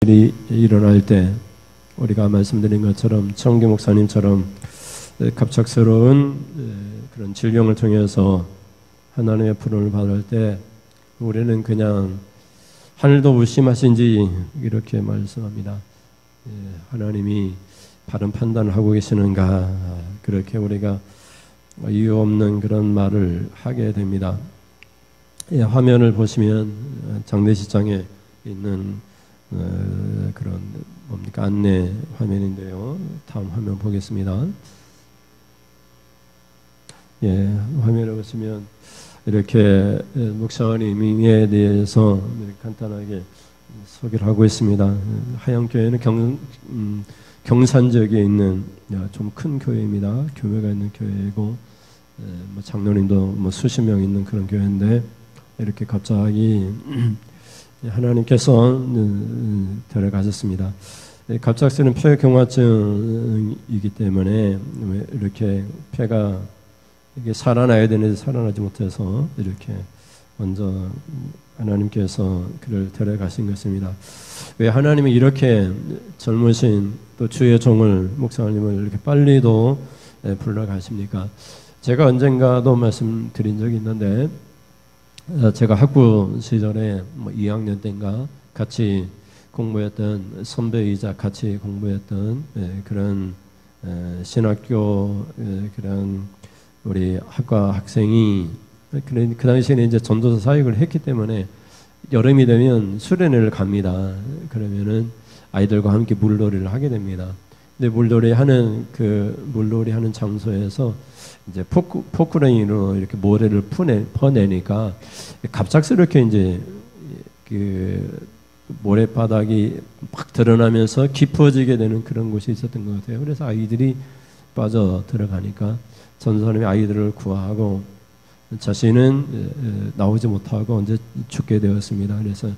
일이 일어날 때 우리가 말씀드린 것처럼 청기 목사님처럼 갑작스러운 그런 질병을 통해서 하나님의 부름을 받을 때 우리는 그냥 하늘도 무심하신지 이렇게 말씀합니다. 하나님이 바른 판단을 하고 계시는가, 그렇게 우리가 이유 없는 그런 말을 하게 됩니다. 화면을 보시면 장례식장에 있는 그런 뭡니까 안내 화면인데요. 다음 화면 보겠습니다. 화면을 보시면 이렇게 목사님에 대해서 간단하게 소개를 하고 있습니다. 하영교회는 경산 지역에 있는 좀 큰 교회입니다. 교회가 있는 교회이고 장로님도 수십 명 있는 그런 교회인데 이렇게 갑자기 하나님께서 데려가셨습니다. 갑작스러운 폐경화증이기 때문에 이렇게 폐가 이게 살아나야 되는데 살아나지 못해서 이렇게 먼저 하나님께서 그를 데려가신 것입니다. 왜 하나님이 이렇게 젊으신 또 주의 종을 목사님을 이렇게 빨리도 불러가십니까? 제가 언젠가도 말씀드린 적이 있는데 제가 학부 시절에 2학년 때인가 같이 공부했던 선배이자 같이 공부했던 그런 신학교 그런 우리 학과 학생이 그 당시에는 이제 전도사 사역을 했기 때문에 여름이 되면 수련회를 갑니다. 그러면은 아이들과 함께 물놀이를 하게 됩니다. 근데 물놀이 하는 장소에서 이제 포크레인으로 이렇게 모래를 퍼내니까 갑작스럽게 이제 그 모래바닥이 막 드러나면서 깊어지게 되는 그런 곳이 있었던 것 같아요. 그래서 아이들이 빠져 들어가니까 전도사님이 아이들을 구하고 자신은 나오지 못하고 언제 죽게 되었습니다. 그래서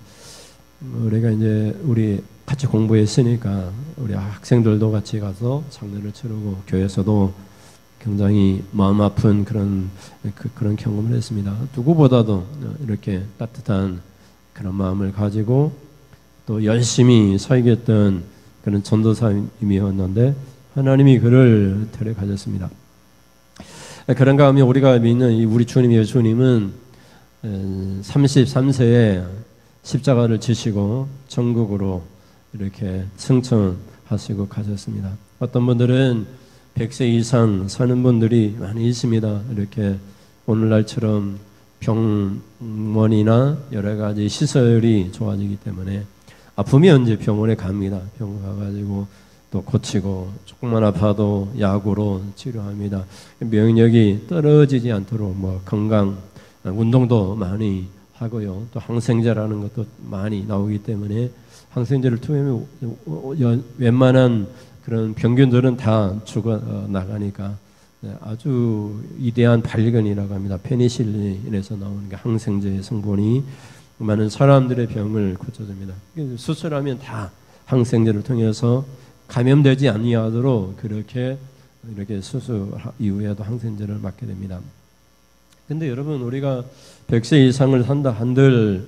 우리가 이제 우리 같이 공부했으니까 우리 학생들도 같이 가서 장례를 치르고 교회에서도 굉장히 마음 아픈 그런 경험을 했습니다. 누구보다도 이렇게 따뜻한 그런 마음을 가지고 또 열심히 사역했던 그런 전도사님이었는데 하나님이 그를 데려가셨습니다. 그런가 하면 우리가 믿는 우리 주님 예수님은 33세에 십자가를 지시고 천국으로 이렇게 승천하시고 가셨습니다. 어떤 분들은 100세 이상 사는 분들이 많이 있습니다. 이렇게 오늘날처럼 병원이나 여러 가지 시설이 좋아지기 때문에 아프면 언제 병원에 갑니다. 병원 가가지고 또 고치고 조금만 아파도 약으로 치료합니다. 면역력이 떨어지지 않도록 건강 운동도 많이 하고요. 또 항생제라는 것도 많이 나오기 때문에 항생제를 투여하면 웬만한 그런 병균들은 다 죽어 나가니까 아주 위대한 발견이라고 합니다. 페니실린에서 나오는 게 항생제의 성분이 많은 사람들의 병을 고쳐줍니다. 수술하면 다 항생제를 통해서 감염되지 아니하도록 그렇게 이렇게 수술 이후에도 항생제를 맞게 됩니다. 근데 여러분 우리가 100세 이상을 산다 한들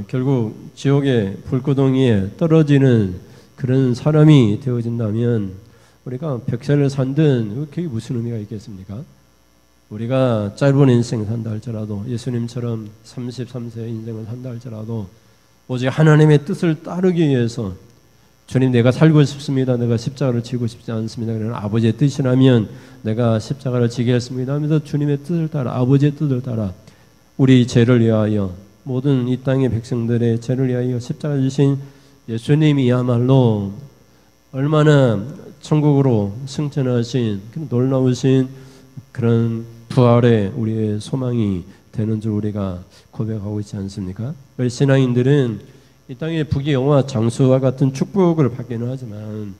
결국 지옥의 불구덩이에 떨어지는 그런 사람이 되어진다면 우리가 100세를 산든 그게 무슨 의미가 있겠습니까? 우리가 짧은 인생 산다 할지라도 예수님처럼 33세의 인생을 산다 할지라도 오직 하나님의 뜻을 따르기 위해서 주님 내가 살고 싶습니다. 내가 십자가를 지고 싶지 않습니다. 그러나 아버지의 뜻이라면 내가 십자가를 지겠습니다 하면서 주님의 뜻을 따라 아버지의 뜻을 따라 우리 죄를 위하여 모든 이 땅의 백성들의 죄를 위하여 십자가 지신 예수님이야말로 얼마나 천국으로 승천하신 놀라우신 그런 부활의 우리의 소망이 되는 줄 우리가 고백하고 있지 않습니까? 신앙인들은 이 땅의 부귀영화 장수와 같은 축복을 받기는 하지만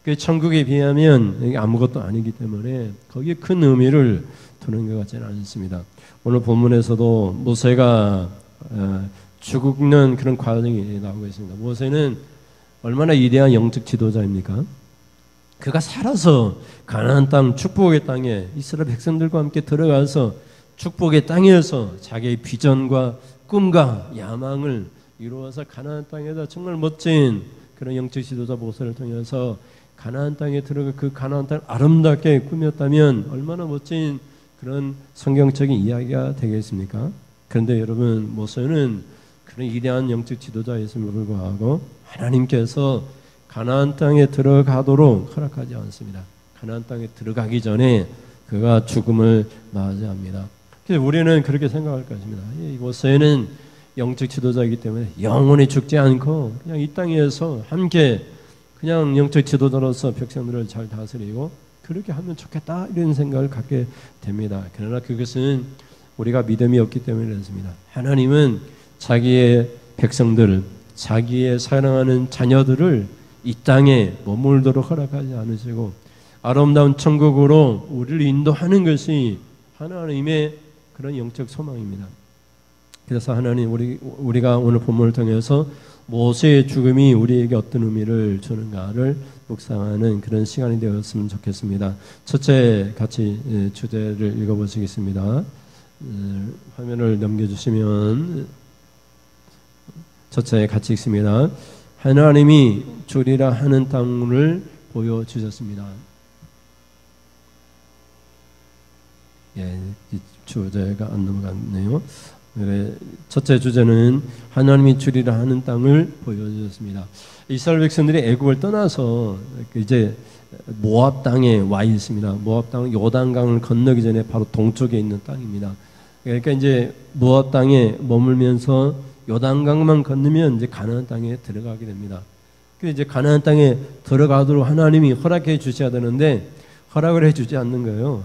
그 천국에 비하면 이게 아무것도 아니기 때문에 거기에 큰 의미를 두는 것 같지는 않습니다. 오늘 본문에서도 모세가 죽는 그런 과정이 나오고 있습니다. 모세는 얼마나 위대한 영적 지도자입니까? 그가 살아서 가나안 땅 축복의 땅에 이스라엘 백성들과 함께 들어가서 축복의 땅에서 자기의 비전과 꿈과 야망을 이루어서 가나안 땅에다 정말 멋진 그런 영적 지도자 모세를 통해서 가나안 땅에 들어가 그 가나안 땅을 아름답게 꾸몄다면 얼마나 멋진 그런 성경적인 이야기가 되겠습니까? 그런데 여러분, 모세는 그런 위대한 영적 지도자였음에도 불구하고 하나님께서 가나안 땅에 들어가도록 허락하지 않습니다. 가나안 땅에 들어가기 전에 그가 죽음을 맞이합니다. 그래서 우리는 그렇게 생각할 것입니다. 이 모세는 영적 지도자이기 때문에 영원히 죽지 않고 그냥 이 땅에서 함께 그냥 영적 지도자로서 백성들을 잘 다스리고 그렇게 하면 좋겠다 이런 생각을 갖게 됩니다. 그러나 그것은 우리가 믿음이 없기 때문에 그렇습니다. 하나님은 자기의 백성들을, 자기의 사랑하는 자녀들을 이 땅에 머물도록 허락하지 않으시고 아름다운 천국으로 우리를 인도하는 것이 하나님의 그런 영적 소망입니다. 그래서 하나님, 우리가 오늘 본문을 통해서 모세의 죽음이 우리에게 어떤 의미를 주는가를 묵상하는 그런 시간이 되었으면 좋겠습니다. 첫째, 같이 주제를 읽어보시겠습니다. 화면을 넘겨주시면 첫째 같이 읽습니다. 하나님이 주리라 하는 땅을 보여주셨습니다. 예, 주제가 안 넘어갔네요. 첫째 주제는 하나님이 주리라 하는 땅을 보여주셨습니다. 이스라엘 백성들이 애굽을 떠나서 이제 모압 땅에 와 있습니다. 모압 땅은 요단강을 건너기 전에 바로 동쪽에 있는 땅입니다. 그러니까 이제 모압 땅에 머물면서 요단강만 건너면 이제 가나안 땅에 들어가게 됩니다. 그 이제 가나안 땅에 들어가도록 하나님이 허락해 주셔야 되는데 허락을 해주지 않는 거예요.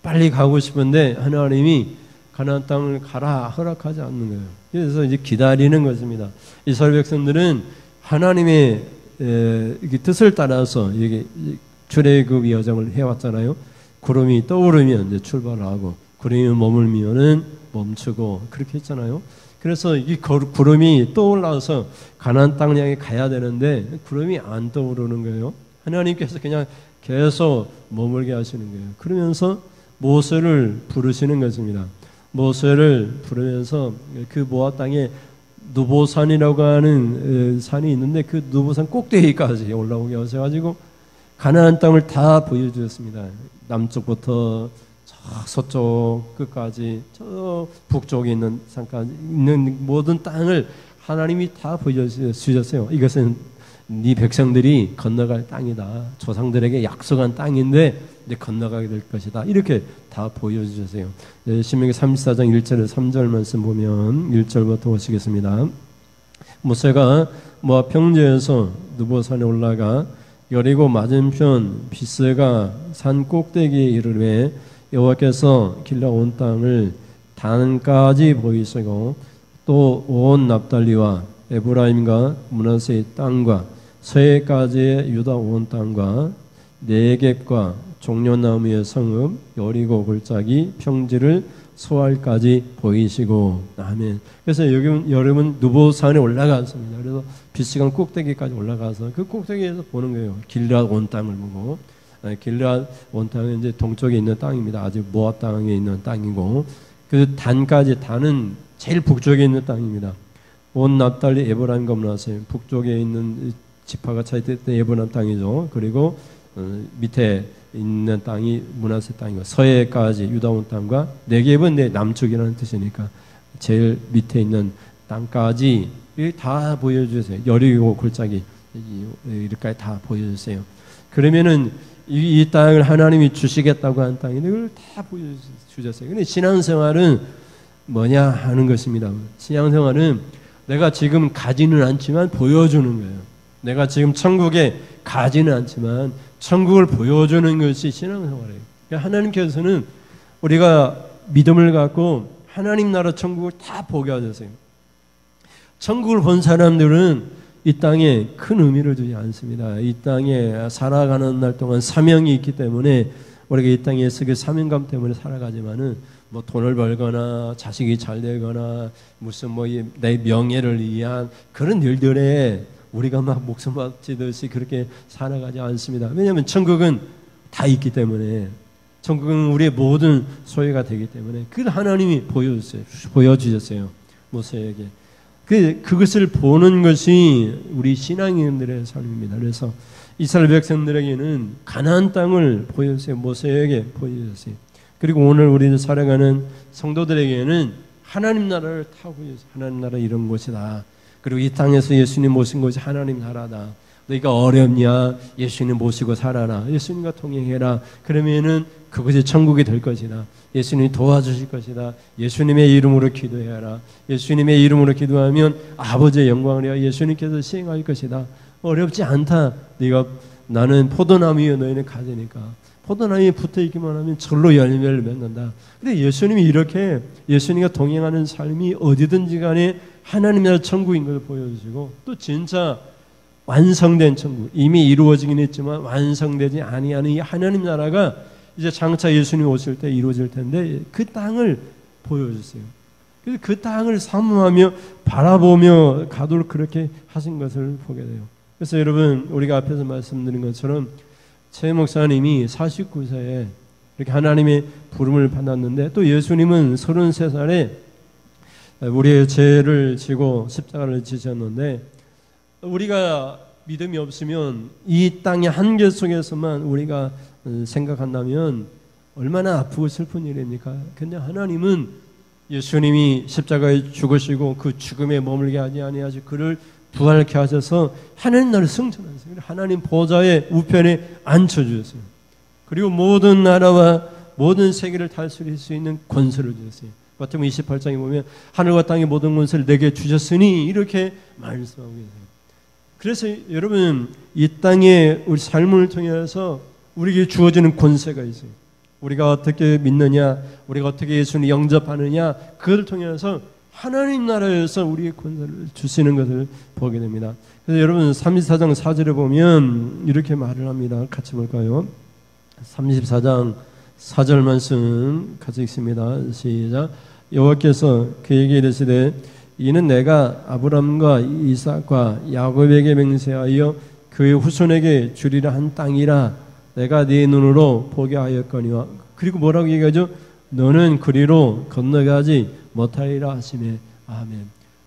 빨리 가고 싶은데 하나님이 가나안 땅을 가라 허락하지 않는 거예요. 그래서 이제 기다리는 것입니다. 이스라엘 백성들은 하나님의 뜻을 따라서 이게 출애굽 여정을 해왔잖아요. 구름이 떠오르면 이제 출발하고 구름이 머물면은 멈추고 그렇게 했잖아요. 그래서 이 구름이 떠올라서 가나안 땅을 향해 가야 되는데 구름이 안 떠오르는 거예요. 하나님께서 그냥 계속 머물게 하시는 거예요. 그러면서 모세를 부르시는 것입니다. 모세를 부르면서 그 모압 땅에 누보산이라고 하는 산이 있는데 그 누보산 꼭대기까지 올라오게 하셔가지고 가나안 땅을 다 보여주셨습니다. 남쪽부터 저 서쪽 끝까지 저 북쪽에 있는 산까지 있는 모든 땅을 하나님이 다 보여주셨어요. 이것은 네 백성들이 건너갈 땅이다. 조상들에게 약속한 땅인데 이제 건너가게 될 것이다. 이렇게 다 보여주셨어요. 신명기 34장 1절에서 3절 말씀 보면 1절부터 보시겠습니다. 모세가 모압 평지에서 누보산에 올라가 여리고 맞은편 비스가 산 꼭대기에 이르매 여호와께서 길라 온 땅을 단까지 보이시고 또 온 납달리와 에브라임과 므낫세의 땅과 서해까지의 유다 온 땅과 네겝과 종려나무의 성읍 여리고 골짜기 평지를 소알까지 보이시고 아멘. 그래서 여러분 누보산에 올라갔습니다. 그래서 비스강 꼭대기까지 올라가서 그 꼭대기에서 보는 거예요. 길앗 온 땅을 보고 길앗 온 땅은 이제 동쪽에 있는 땅입니다. 아직 모압 땅에 있는 땅이고 그 단까지 단은 제일 북쪽에 있는 땅입니다. 온 납달리 에브라임과 므낫세 북쪽에 있는 지파가 차있던 에브라임 땅이죠. 그리고 밑에 있는 땅이 므낫세 땅이고 서해까지 유다 온 땅과 네겝은 내 남쪽이라는 뜻이니까 제일 밑에 있는 땅까지 다 보여주세요. 여리고 골짜기 이렇게 다 보여주세요. 그러면은 이 땅을 하나님이 주시겠다고 한 땅인데 그걸 다 보여주셨어요. 근데 신앙생활은 뭐냐 하는 것입니다. 신앙생활은 내가 지금 가지는 않지만 보여주는 거예요. 내가 지금 천국에 가지는 않지만 천국을 보여주는 것이 신앙생활이에요. 그러니까 하나님께서는 우리가 믿음을 갖고 하나님 나라 천국을 다 보게 하셨어요. 천국을 본 사람들은 이 땅에 큰 의미를 두지 않습니다. 이 땅에 살아가는 날 동안 사명이 있기 때문에 우리가 이 땅에서 그 사명감 때문에 살아가지만은 뭐 돈을 벌거나 자식이 잘 되거나 무슨 뭐 내 명예를 위한 그런 일들에 우리가 막 목숨 바치듯이 그렇게 살아가지 않습니다. 왜냐하면 천국은 다 있기 때문에 천국은 우리의 모든 소유가 되기 때문에 그 하나님이 보여주셨어요. 모세에게. 그것을 보는 것이 우리 신앙인들의 삶입니다. 그래서 이스라엘 백성들에게는 가나안 땅을 보여주세요. 모세에게 보여주세요. 그리고 오늘 우리를 살아가는 성도들에게는 하나님 나라를 타고 하나님 나라 이런 곳이다. 그리고 이 땅에서 예수님 모신 곳이 하나님 나라다. 너희가 어렵냐? 예수님 모시고 살아라. 예수님과 동행해라. 그러면은 그것이 천국이 될 것이다. 예수님이 도와주실 것이다. 예수님의 이름으로 기도해라. 예수님의 이름으로 기도하면 아버지의 영광을 위하여 예수님께서 시행할 것이다. 어렵지 않다. 나는 포도나무에 너희는 가지니까 포도나무에 붙어있기만 하면 절로 열매를 맺는다. 근데 예수님이 이렇게 예수님과 동행하는 삶이 어디든지 간에 하나님 나라 천국인 것을 보여주시고 또 진짜 완성된 천국, 이미 이루어지긴 했지만 완성되지 아니하는 이 하나님 나라가 이제 장차 예수님이 오실 때 이루어질 텐데 그 땅을 보여주세요. 그래서 그 땅을 사모하며 바라보며 가도록 그렇게 하신 것을 보게 돼요. 그래서 여러분 우리가 앞에서 말씀드린 것처럼 최 목사님이 49세에 이렇게 하나님의 부름을 받았는데 또 예수님은 33살에 우리의 죄를 지고 십자가를 지셨는데 우리가 믿음이 없으면 이 땅의 한계 속에서만 우리가 생각한다면 얼마나 아프고 슬픈 일입니까? 근데 하나님은 예수님이 십자가에 죽으시고 그 죽음에 머물게 하지 아니하시고 그를 부활케 하셔서 하나님 나라를 승천하셨어요. 하나님 보좌의 우편에 앉혀주셨어요. 그리고 모든 나라와 모든 세계를 다스릴 수 있는 권세를 주셨어요. 마태복음 28장에 보면 하늘과 땅의 모든 권세를 내게 주셨으니 이렇게 말씀하고 계세요. 그래서 여러분 이 땅에 우리 삶을 통해서 우리에게 주어지는 권세가 있어요. 우리가 어떻게 믿느냐, 우리가 어떻게 예수님 영접하느냐, 그걸 통해서 하나님 나라에서 우리의 권세를 주시는 것을 보게 됩니다. 그래서 여러분 34장 4절에 보면 이렇게 말을 합니다. 같이 볼까요? 34장 4절 말씀 같이 읽습니다. 시작. 여호와께서 그에게 이르시되 이는 내가 아브람과 이삭과 야곱에게 맹세하여 그의 후손에게 주리라 한 땅이라 내가 네 눈으로 보게 하였거니와 그리고 뭐라고 얘기하죠? 너는 그리로 건너가지 못하리라 하시매. 아멘.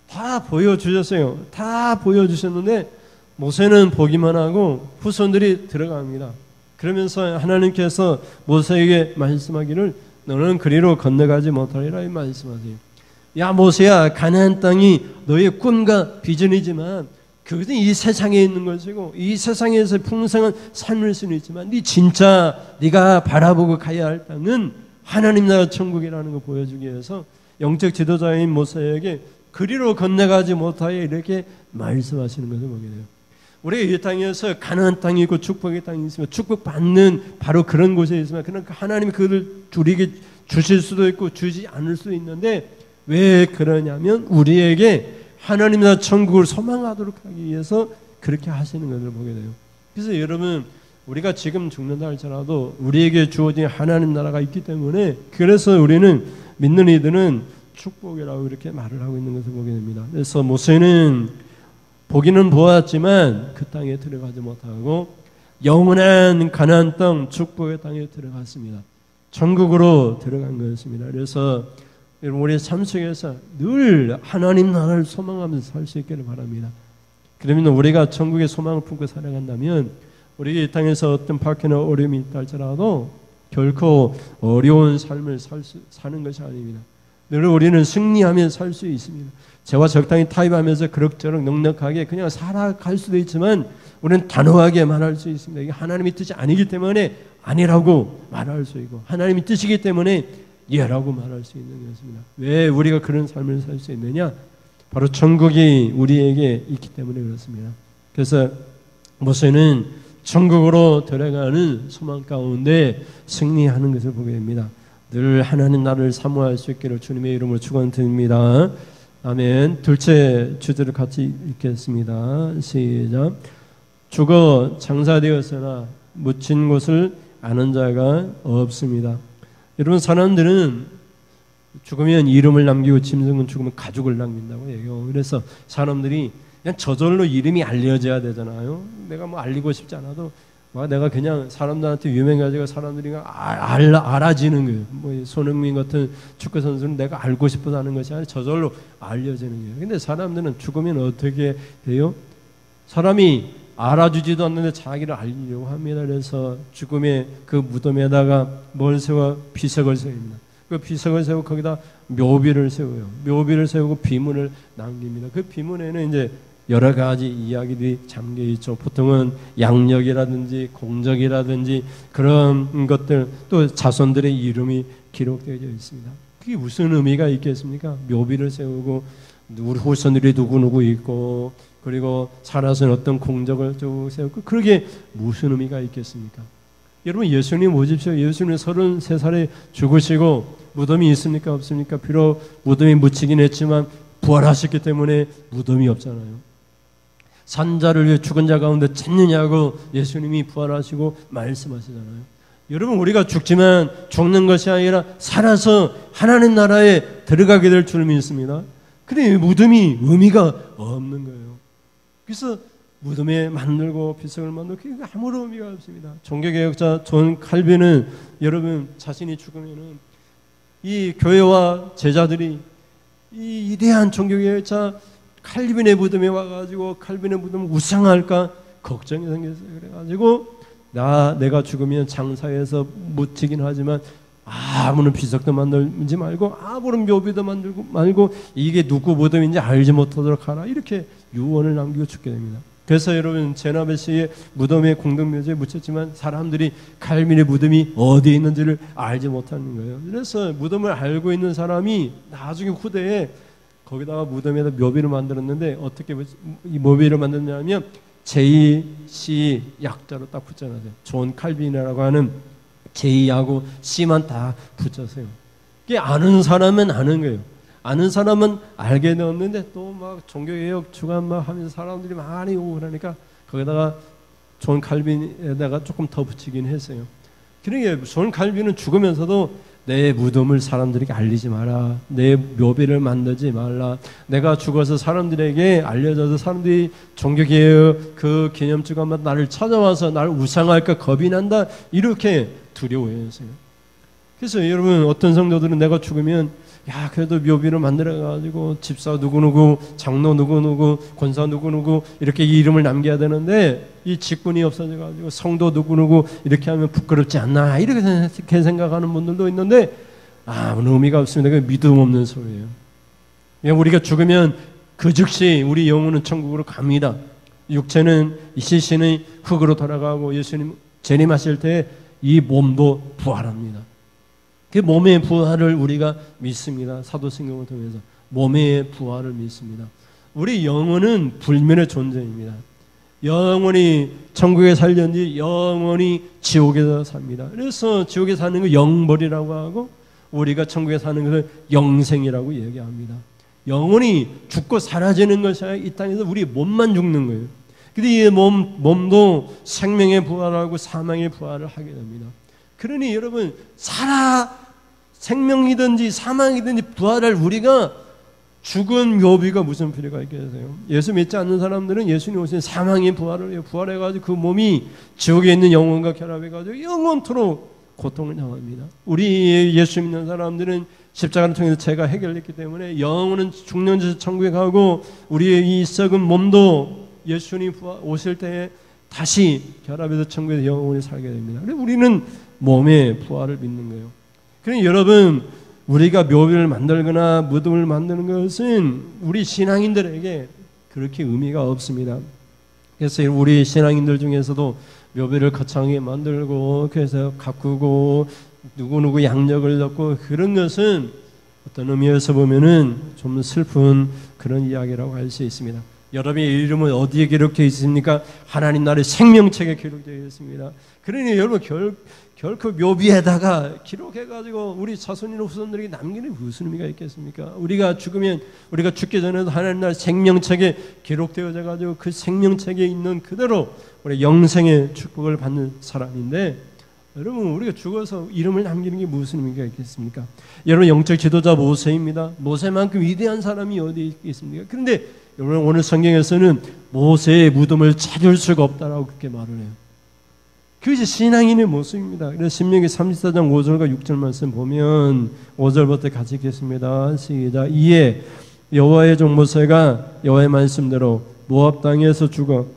다 보여주셨어요. 다 보여주셨는데 모세는 보기만 하고 후손들이 들어갑니다. 그러면서 하나님께서 모세에게 말씀하기를 너는 그리로 건너가지 못하리라 이 말씀하세요. 야 모세야, 가나안 땅이 너의 꿈과 비전이지만 그것은 이 세상에 있는 것이고 이 세상에서 풍성한 삶을 수는 있지만 네가 바라보고 가야 할 땅은 하나님 나라 천국이라는 걸 보여주기 위해서 영적 지도자인 모세에게 그리로 건너가지 못하여 이렇게 말씀하시는 것을 보게 돼요. 우리가 이 땅에서 가나안 땅이 있고 축복의 땅이 있으면 축복받는 바로 그런 곳에 있으면 그러나 하나님이 그를 우리에게 주실 수도 있고 주지 않을 수도 있는데 왜 그러냐면 우리에게 하나님 나라 천국을 소망하도록 하기 위해서 그렇게 하시는 것을 보게 돼요. 그래서 여러분 우리가 지금 죽는다 할지라도 우리에게 주어진 하나님 나라가 있기 때문에 그래서 우리는 믿는 이들은 축복이라고 이렇게 말을 하고 있는 것을 보게 됩니다. 그래서 모세는 보기는 보았지만 그 땅에 들어가지 못하고 영원한 가나안 땅 축복의 땅에 들어갔습니다. 천국으로 들어간 것입니다. 그래서 우리의 삶 속에서 늘 하나님 나라를 소망하면서 살 수 있기를 바랍니다. 그러면 우리가 천국의 소망을 품고 살아간다면 우리가 이 땅에서 어떤 박해나 어려움이 있다 할지라도 결코 어려운 삶을 사는 것이 아닙니다. 늘 우리는 승리하며 살 수 있습니다. 죄와 적당히 타협하면서 그럭저럭 넉넉하게 그냥 살아갈 수도 있지만 우리는 단호하게 말할 수 있습니다. 이게 하나님의 뜻이 아니기 때문에 아니라고 말할 수 있고 하나님의 뜻이기 때문에 예라고 말할 수 있는 것입니다. 왜 우리가 그런 삶을 살 수 있느냐? 바로 천국이 우리에게 있기 때문에 그렇습니다. 그래서 모세는 천국으로 들어가는 소망 가운데 승리하는 것을 보게 됩니다. 늘 하나님 나라를 사모할 수 있기를 주님의 이름으로 축원드립니다. 아멘. 둘째 주제를 같이 읽겠습니다. 시작. 죽어 장사되었으나 묻힌 곳을 아는 자가 없습니다. 여러분 사람들은 죽으면 이름을 남기고 짐승은 죽으면 가죽을 남긴다고 얘기해요. 그래서 사람들이 그냥 저절로 이름이 알려져야 되잖아요. 내가 뭐 알리고 싶지 않아도 막 내가 그냥 사람들한테 유명해가지고 사람들이 알아지는 거예요. 뭐 손흥민 같은 축구 선수는 내가 알고 싶어서 하는 것이 아니라 저절로 알려지는 거예요. 근데 사람들은 죽으면 어떻게 돼요? 사람이 알아주지도 않는데 자기를 알리려고 합니다. 그래서 죽음의 그 무덤에다가 뭘 세워? 비석을 세웁니다. 그 비석을 세우고 거기다 묘비를 세워요. 묘비를 세우고 비문을 남깁니다. 그 비문에는 이제 여러 가지 이야기들이 잠겨 있죠. 보통은 양력이라든지 공적이라든지 그런 것들, 또 자손들의 이름이 기록되어 있습니다. 그게 무슨 의미가 있겠습니까? 묘비를 세우고 우리 후손들이 누구누구 있고, 그리고 살아서 어떤 공적을 쭉 세우고, 그러게 무슨 의미가 있겠습니까? 여러분, 예수님 보십시오. 예수님 33살에 죽으시고 무덤이 있습니까? 없습니까? 비록 무덤이 묻히긴 했지만 부활하셨기 때문에 무덤이 없잖아요. 산자를 위해 죽은 자 가운데 찾느냐고 예수님이 부활하시고 말씀하시잖아요. 여러분, 우리가 죽지만 죽는 것이 아니라 살아서 하나님 나라에 들어가게 될 줄 믿습니다. 근데 무덤이 의미가 없는 거예요. 그래서 무덤에 만들고 비석을 만들고 그게 아무런 의미가 없습니다. 종교개혁자 존 칼빈은 여러분 자신이 죽으면은 이 교회와 제자들이 이 위대한 종교개혁자 칼빈의 무덤에 와가지고 칼빈의 무덤을 우상할까 걱정이 생겼어요. 그래가지고 내가 죽으면 장사해서 묻히긴 하지만 아무런 비석도 만들지 말고 아무런 묘비도 만들고 말고 이게 누구 무덤인지 알지 못하도록 하라, 이렇게 유언을 남기고 죽게 됩니다. 그래서 여러분 제나베시의 무덤에 공동묘지에 묻혔지만 사람들이 칼빈의 무덤이 어디에 있는지를 알지 못하는 거예요. 그래서 무덤을 알고 있는 사람이 나중에 후대에 거기다가 무덤에다 묘비를 만들었는데 어떻게 이 묘비를 만들냐면 J.C. 약자로 딱 붙여놨어요. 존 칼빈이라고 하는 J하고 C만 다 붙였어요. 이게 아는 사람은 아는 거예요. 아는 사람은 알게 되었는데 또 막 종교개혁 주간 막 하면서 사람들이 많이 오고 그러니까 거기다가 존 칼빈에다가 조금 더 붙이긴 했어요. 그러니까 존 칼빈은 죽으면서도 내 무덤을 사람들에게 알리지 마라, 내 묘비를 만들지 말라, 내가 죽어서 사람들에게 알려져서 사람들이 종교개혁 그 기념주간마다 나를 찾아와서 나를 우상할까 겁이 난다, 이렇게 두려워했어요. 그래서 여러분 어떤 성도들은 내가 죽으면 야 그래도 묘비를 만들어가지고 집사 누구누구, 장로 누구누구, 권사 누구누구 이렇게 이름을 남겨야 되는데 이 직분이 없어져가지고 성도 누구누구 이렇게 하면 부끄럽지 않나, 이렇게 생각하는 분들도 있는데 아무런 의미가 없습니다. 그게 믿음 없는 소리예요. 그냥 우리가 죽으면 그 즉시 우리 영혼은 천국으로 갑니다. 육체는 이 시신의 흙으로 돌아가고 예수님 재림하실 때 이 몸도 부활합니다. 그 몸의 부활을 우리가 믿습니다. 사도신경을 통해서 몸의 부활을 믿습니다. 우리 영혼은 불멸의 존재입니다. 영원히 천국에 살든지 영원히 지옥에서 삽니다. 그래서 지옥에 사는 거 영벌이라고 하고 우리가 천국에 사는 것을 영생이라고 얘기합니다. 영원히 죽고 사라지는 것이 아니라 이 땅에서 우리 몸만 죽는 거예요. 근데 이 몸도 생명의 부활하고 사망의 부활을 하게 됩니다. 그러니 여러분 생명이든지 사망이든지 부활할 우리가 죽은 묘비가 무슨 필요가 있겠어요? 예수 믿지 않는 사람들은 예수님 오신 사망의 부활을 해요. 부활해가지고 그 몸이 지옥에 있는 영혼과 결합해가지고 영원토록 고통을 당합니다. 우리 예수 믿는 사람들은 십자가를 통해서 죄가 해결됐기 때문에 영혼은 죽는 자 천국에 가고 우리의 이 썩은 몸도 예수님 오실 때에 다시 결합해서 천국에서 영원히 살게 됩니다. 그래서 우리는 몸의 부활을 믿는 거예요. 그러니 여러분 우리가 묘비를 만들거나 무덤을 만드는 것은 우리 신앙인들에게 그렇게 의미가 없습니다. 그래서 우리 신앙인들 중에서도 묘비를 거창하게 만들고 그래서 가꾸고 누구누구 양력을 넣고 그런 것은 어떤 의미에서 보면은 좀 슬픈 그런 이야기라고 할 수 있습니다. 여러분의 이름은 어디에 기록되어 있습니까? 하나님 나라의 생명책에 기록되어 있습니다. 그러니 여러분 결코 묘비에다가 기록해가지고 우리 자손이나 후손들에게 남기는 무슨 의미가 있겠습니까? 우리가 죽으면 우리가 죽기 전에도 하나님 나라의 생명책에 기록되어져 가지고 그 생명책에 있는 그대로 우리 영생의 축복을 받는 사람인데 여러분 우리가 죽어서 이름을 남기는 게 무슨 의미가 있겠습니까? 여러분 영적 지도자 모세입니다. 모세만큼 위대한 사람이 어디 있습니까? 그런데 여러분 오늘 성경에서는 모세의 무덤을 찾을 수가 없다라고 그렇게 말을 해요. 그것이 신앙인의 모습입니다. 그래서 신명기 34장 5절과 6절 말씀 보면 5절부터 같이 읽겠습니다. 시작. 이에 여호와의 종 모세가 여호와의 말씀대로 모압 땅에서 죽어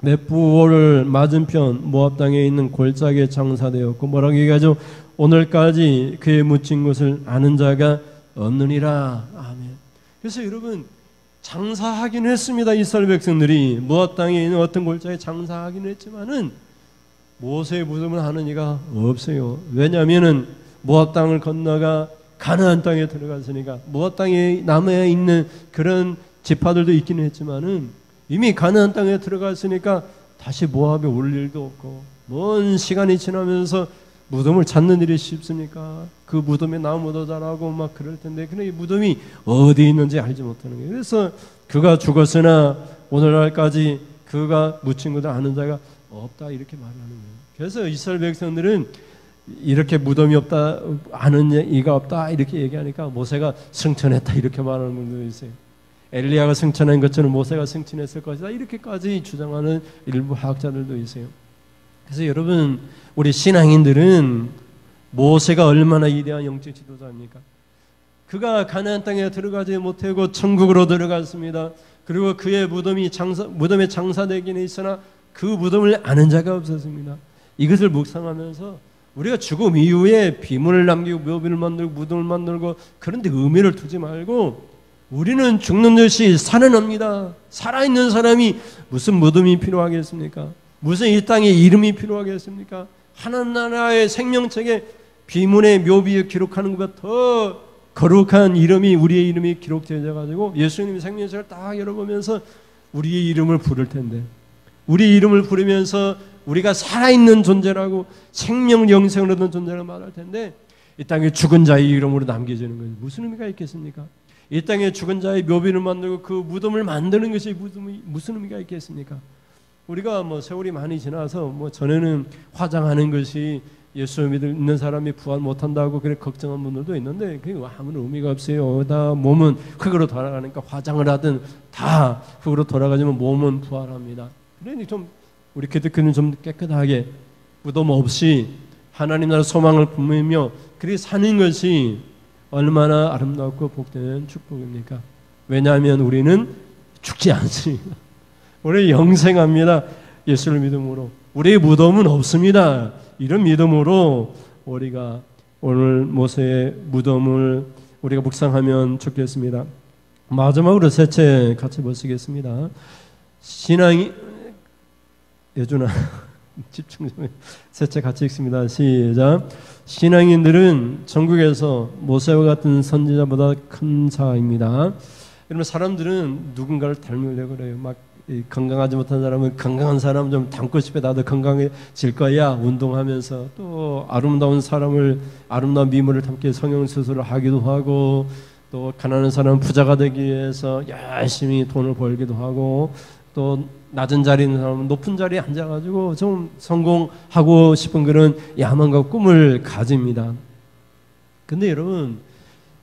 벳부올을 맞은편 모압 땅에 있는 골짜기에 장사되었고, 뭐라고 얘기하죠? 오늘까지 그의 묻힌 것을 아는 자가 없느니라. 아멘. 그래서 여러분, 장사하긴 했습니다. 이스라엘 백성들이 모압 땅에 있는 어떤 골짜기에 장사하긴 했지만은 모세의 무덤을 아는 이가 없어요. 왜냐하면은 모압 땅을 건너가 가나안 땅에 들어갔으니까. 모압 땅에 남아 있는 그런 지파들도 있기는 했지만은 이미 가나안 땅에 들어갔으니까 다시 모압에 올 일도 없고, 먼 시간이 지나면서 무덤을 찾는 일이 쉽습니까? 그 무덤에 나무도 자라고 막 그럴 텐데, 근데 이 무덤이 어디 있는지 알지 못하는 거예요. 그래서 그가 죽었으나 오늘날까지 그가 묻힌 것을 아는 자가 없다, 이렇게 말하는 거예요. 그래서 이스라엘 백성들은 이렇게 무덤이 없다, 아는 이가 없다 이렇게 얘기하니까 모세가 승천했다 이렇게 말하는 분도 있어요. 엘리야가 승천한 것처럼 모세가 승천했을 것이다 이렇게까지 주장하는 일부 학자들도 있어요. 그래서 여러분, 우리 신앙인들은 모세가 얼마나 위대한 영적 지도자입니까? 그가 가나안 땅에 들어가지 못하고 천국으로 들어갔습니다. 그리고 그의 무덤에 장사되긴 했으나 그 무덤을 아는 자가 없었습니다. 이것을 묵상하면서 우리가 죽음 이후에 비문을 남기고 묘비를 만들고 무덤을 만들고 그런데 의미를 두지 말고, 우리는 죽는 듯이 살아납니다. 살아있는 사람이 무슨 무덤이 필요하겠습니까? 무슨 이 땅에 이름이 필요하겠습니까? 하나나라의 생명책에 비문의 묘비에 기록하는 것보다 더 거룩한 이름이, 우리의 이름이 기록되어 가지고 예수님의 생명책을 딱 열어보면서 우리의 이름을 부를 텐데, 우리 이름을 부르면서 우리가 살아있는 존재라고 생명 영생을 얻은 존재라고 말할 텐데, 이 땅에 죽은 자의 이름으로 남겨지는 것이 무슨 의미가 있겠습니까? 이 땅에 죽은 자의 묘비를 만들고 그 무덤을 만드는 것이 무슨 의미가 있겠습니까? 우리가 세월이 많이 지나서 전에는 화장하는 것이 예수 믿는 사람이 부활 못한다고 그래 걱정한 분들도 있는데, 그게 아무런 의미가 없어요. 다 몸은 흙으로 돌아가니까 화장을 하든 다 흙으로 돌아가지만 몸은 부활합니다. 그러니 좀 우리 기독교는 좀 깨끗하게 무덤 없이 하나님 나라 소망을 품으며 그렇게 사는 것이 얼마나 아름답고 복된 축복입니까? 왜냐하면 우리는 죽지 않습니다. 우리 영생합니다. 예수를 믿음으로. 우리의 무덤은 없습니다. 이런 믿음으로 우리가 오늘 모세의 무덤을 우리가 묵상하면 좋겠습니다. 마지막으로 셋째 같이 보시겠습니다. 신앙이 예준아 집중 좀 해. 셋째 같이 읽습니다. 시작. 신앙인들은 전국에서 모세와 같은 선지자보다 큰 자입니다. 여러분, 사람들은 누군가를 닮으려고 그래요. 막 건강하지 못한 사람은 건강한 사람 좀 닮고 싶어. 나도 건강해질 거야. 운동하면서. 또 아름다운 사람을, 아름다운 미모를 담기 성형수술을 하기도 하고, 또 가난한 사람은 부자가 되기 위해서 열심히 돈을 벌기도 하고, 또 낮은 자리에 있는 사람은 높은 자리에 앉아가지고 좀 성공하고 싶은 그런 야망과 꿈을 가집니다. 근데 여러분,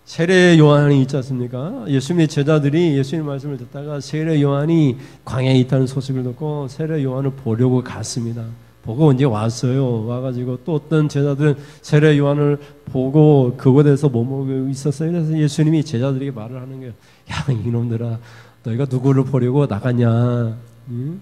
세례 요한이 있지 않습니까? 예수님의 제자들이 예수님 말씀을 듣다가 세례 요한이 광야에 있다는 소식을 듣고 세례 요한을 보려고 갔습니다. 보고 이제 왔어요. 와가지고 또 어떤 제자들은 세례 요한을 보고 그곳에서 머물고 있었어요. 그래서 예수님이 제자들에게 말을 하는 거예요. 야, 이놈들아, 너희가 누구를 보려고 나갔냐? 응?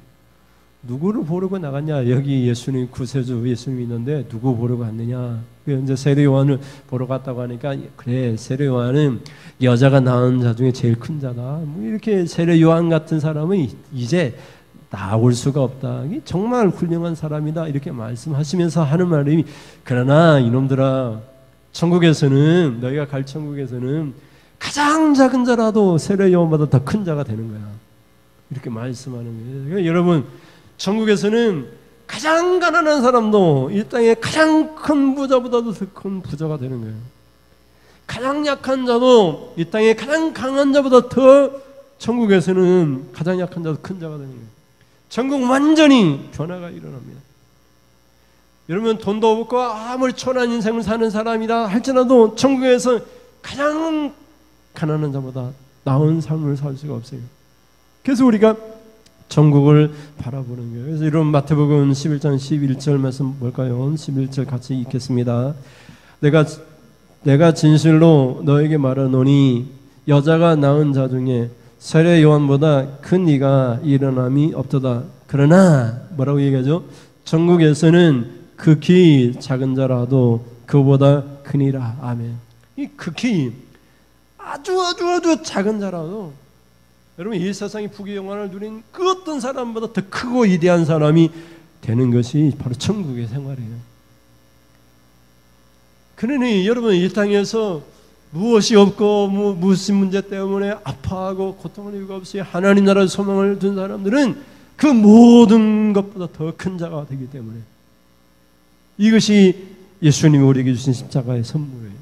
누구를 보려고 나갔냐? 여기 예수님 구세주 예수님이 있는데 누구 보려고 갔느냐? 이제 세례 요한을 보러 갔다고 하니까, 그래, 세례 요한은 여자가 낳은 자 중에 제일 큰 자다. 뭐 이렇게 세례 요한 같은 사람은 이제 나올 수가 없다. 정말 훌륭한 사람이다. 이렇게 말씀하시면서 하는 말이, 그러나 이놈들아, 천국에서는, 너희가 갈 천국에서는 가장 작은 자라도 세례 요한보다 더 큰 자가 되는 거야. 이렇게 말씀하는 거예요. 그러니까 여러분, 천국에서는 가장 가난한 사람도 이 땅에 가장 큰 부자보다도 더 큰 부자가 되는 거예요. 가장 약한 자도 이 땅에 가장 강한 자보다 더, 천국에서는 가장 약한 자도 큰 자가 되는 거예요. 천국 완전히 변화가 일어납니다. 여러분, 돈도 없고 아무리 초라한 인생을 사는 사람이다 할지라도 천국에서 가장 가난한 자보다 나은 삶을 살 수가 없어요. 그래서 우리가 천국을 바라보는 거예요. 그래서 이런 마태복음 11장 11절 말씀 볼까요? 11절 같이 읽겠습니다. 내가 진실로 너에게 말하노니 여자가 낳은 자 중에 세례 요한보다 큰 이가 일어남이 없도다. 그러나 뭐라고 얘기하죠? 천국에서는 극히 작은 자라도 그보다 크니라. 아멘. 이 극히 아주 작은 자라도, 여러분 이 세상의 부귀 영화를 누린 그 어떤 사람보다 더 크고 위대한 사람이 되는 것이 바로 천국의 생활이에요. 그러니 여러분 이 땅에서 무엇이 없고 무슨 문제 때문에 아파하고 고통할 이유가 없이 하나님 나라의 소망을 둔 사람들은 그 모든 것보다 더 큰 자가 되기 때문에, 이것이 예수님이 우리에게 주신 십자가의 선물이에요.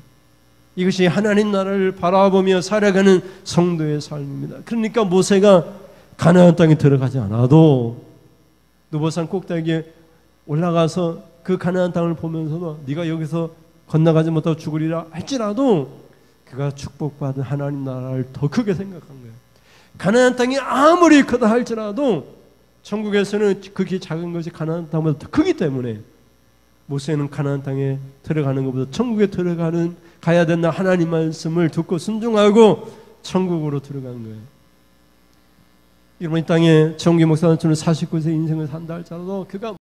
이것이 하나님 나라를 바라보며 살아가는 성도의 삶입니다. 그러니까 모세가 가나안 땅에 들어가지 않아도 느보산 꼭대기에 올라가서 그 가나안 땅을 보면서도 네가 여기서 건너가지 못하고 죽으리라 할지라도 그가 축복받은 하나님 나라를 더 크게 생각한 거예요. 가나안 땅이 아무리 크다 할지라도 천국에서는 극히 작은 것이 가나안 땅보다 더 크기 때문에 모세는 가나안 땅에 들어가는 것보다 천국에 가야 된다 하나님 말씀을 듣고 순종하고 천국으로 들어간 거예요. 여러분 이 땅에 정기 목사님처럼 49세 인생을 산다 할지라도 그가